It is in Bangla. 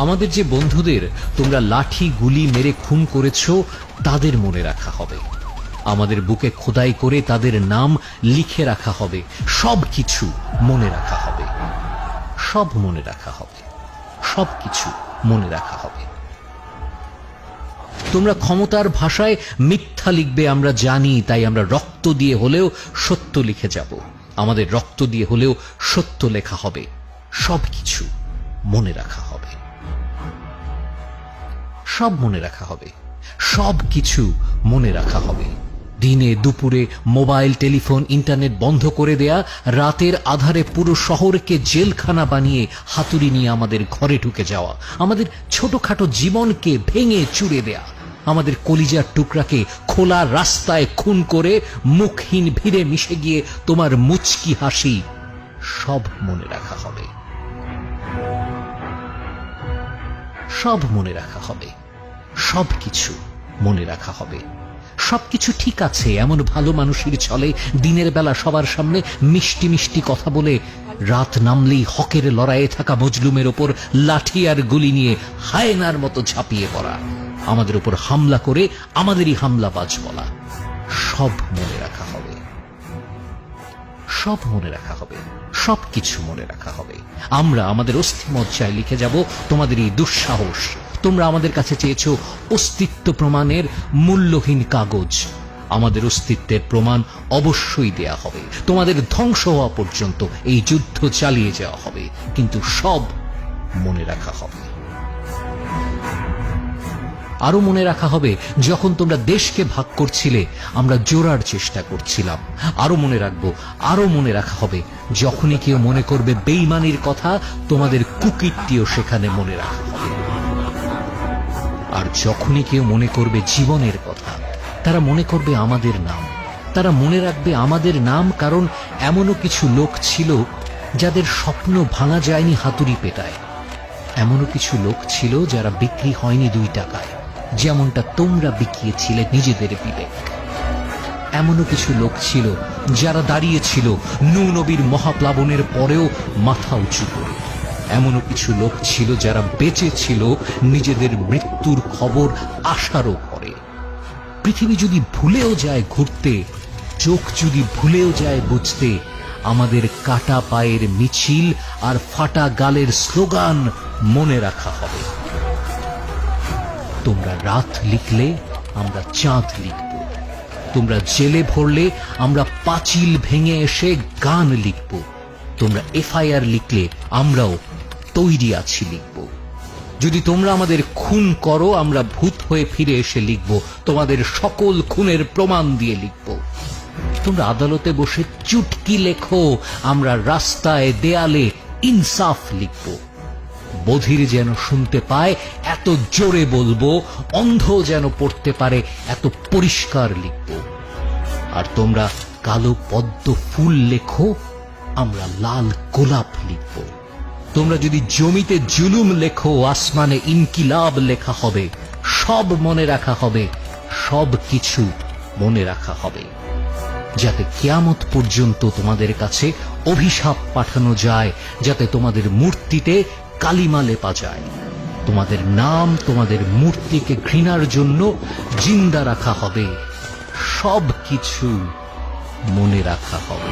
আমাদের যে বন্ধুদের তোমরা লাঠি গুলি মেরে খুন করেছ তাদের মনে রাখা হবে। আমাদের বুকে খোদাই করে তাদের নাম লিখে রাখা হবে। সব কিছু মনে রাখা হবে, সব মনে রাখা হবে, সব কিছু মনে রাখা হবে। তোমরা ক্ষমতার ভাষায় মিথ্যা লিখবে আমরা জানি, তাই আমরা রক্ত দিয়ে হলেও সত্য লিখে যাব। আমাদের রক্ত দিয়ে হলেও সত্য লেখা হবে। সব কিছু মনে রাখা হবে, সব মনে রাখা হবে, সব কিছু মনে রাখা হবে। দিনে দুপুরে মোবাইল, টেলিফোন, ইন্টারনেট বন্ধ করে দেয়া, রাতের আধারে পুরো শহরকে জেলখানা বানিয়ে হাতুড়ি নিয়ে আমাদের ঘরে ঢুকে যাওয়া, আমাদের ছোটখাটো জীবনকে ভেঙে চুরে দেয়া, আমাদের কলিজার টুকরাকে খোলা রাস্তায় খুন করে মুখহীন ভিড়ে মিশে গিয়ে তোমার মুচকি হাসি, সব মনে রাখা হবে, সব মনে রাখা হবে, সব কিছু মনে রাখা হবে। সবকিছু ঠিক আছে এমন ভালো মানুষের ছলে দিনের বেলা সবার সামনে মিষ্টি মিষ্টি কথা বলে, রাত নামলেই হকের লড়াইয়ে থাকা মজলুমের ওপর লাঠি আর গুলি নিয়ে হায়নার মতো ঝাঁপিয়ে পড়া, আমাদের উপর হামলা করে আমাদেরই হামলাবাজ বলা, সব মনে রাখা হবে, সব মনে রাখা হবে, সবকিছু মনে রাখা হবে। আমরা আমাদের অস্থিমজ্জায় লিখে যাব তোমাদের এই দুঃসাহস। তোমরা আমাদের কাছে চেয়েছো অস্তিত্ব প্রমাণের মূল্যহীন কাগজ। আমাদের অস্তিত্বের প্রমাণ অবশ্যই দেয়া হবে। তোমাদের ধ্বংস হওয়া পর্যন্ত এই যুদ্ধ চালিয়ে যাওয়া হবে, কিন্তু সব মনে রাখা হবে। আরো মনে রাখা হবে যখন তোমরা দেশকে ভাগ করছিলে আমরা জোড়ার চেষ্টা করছিলাম। আরো মনে রাখবো, আরো মনে রাখা হবে যখনই কেউ মনে করবে বেঈমানির কথা, তোমাদের কুকীর্তিও সেখানে মনে রাখা হবে। আর যখনই কেউ মনে করবে জীবনের কথা, তারা মনে করবে আমাদের নাম, তারা মনে রাখবে আমাদের নাম। কারণ এমনও কিছু লোক ছিল যাদের স্বপ্ন ভাঙা যায়নি হাতুড়ি পেটায়। এমনও কিছু লোক ছিল যারা বিক্রি হয়নি 2 টাকায়, যেমনটা তোমরা বিকিয়েছিলে নিজেদের বিবেক। এমনও কিছু লোক ছিল যারা দাঁড়িয়েছিল নূহ নবীর মহাপ্লাবনের পরেও মাথা উঁচু করে। এমনও কিছু লোক ছিল যারা বেঁচে ছিল নিজেদের মৃত্যুর খবর আসারও পরে। পৃথিবী যদি ভুলেও যায় ঘুরতে, চোখ যদি ভুলেও যায় বুঝতে, আমাদের কাটা পায়ের মিছিল আর ফাটা গালের স্লোগান মনে রাখা হবে। তোমরা রাত লিখলে আমরা চাঁদ লিখব, তোমরা জেলে ভরলে আমরা পাঁচিল ভেঙে এসে গান লিখব, তোমরা এফআইআর লিখলে আমরাও তৈরি আছি লিখব। যদি তোমরা আমাদের খুন করো আমরা ভূত হয়ে ফিরে এসে লিখব, তোমাদের সকল খুনের প্রমাণ দিয়ে লিখব। তোমরা আদালতে বসে চুটকি লেখো, আমরা রাস্তায় দেয়ালে ইনসাফ লিখব। বধির যেন শুনতে পায় এত জোরে বলবো, অন্ধ যেন পড়তে পারে এত পরিষ্কার লিখব। আর তোমরা কালো পদ্ম ফুল লেখো, আমরা লাল গোলাপ লিখব। তোমরা যদি জমিতে জুলুম লেখো, আসমানে ইনকিলাব লেখা হবে। সব মনে রাখা হবে, সব কিছু মনে রাখা হবে, যাতে কিয়ামত পর্যন্ত তোমাদের কাছে অভিশাপ পাঠানো যায়, যাতে তোমাদের মূর্তিতে কালিমা লেপা যায়। তোমাদের নাম, তোমাদের মূর্তিকে ঘৃণার জন্য জিন্দা রাখা হবে। সব কিছু মনে রাখা হবে।